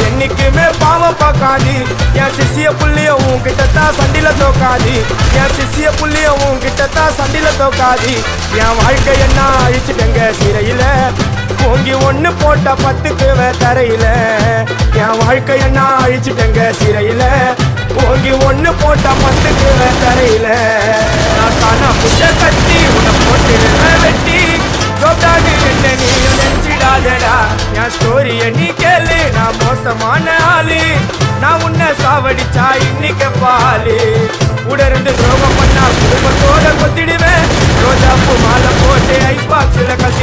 என்னைக்குமே பாவம் பார்க்காது என் சிசிய புள்ளிய உன்கிட்டத்தான் சண்டில தோக்காது என் சிசிய புள்ளிய உன்கிட்டத்தான் சண்டில தோக்காது என் வாழ்க்கை என்ன அழிச்சுட்டங்க சிறையில ஓங்கி ஒண்ணு போட்ட 10க்கு தரையில என் வாழ்க்கை என்ன அழிச்சுட்டங்க சிறையில ஓங்கி ஒண்ணு போட்ட 10க்கு தரையில நான் தானா புட்ட கட்டி உன்னை போட்டு வெட்டி ஜோட்டான்னு என்ன நீ நினைச்சிடாதடா என் ஸ்டோரிய நீ கேளு நான் மோசமான ஆளு நான் உன்னை சாவடிச்சா இன்னைக்கு பாலு உடருந்து துரோகம் பண்ணா குடும்பத்தோட கொத்திடுவேன் ரோஜாப்பு மாலை போட்டு ஐஸ் பாக்ஸ்ல கட்டி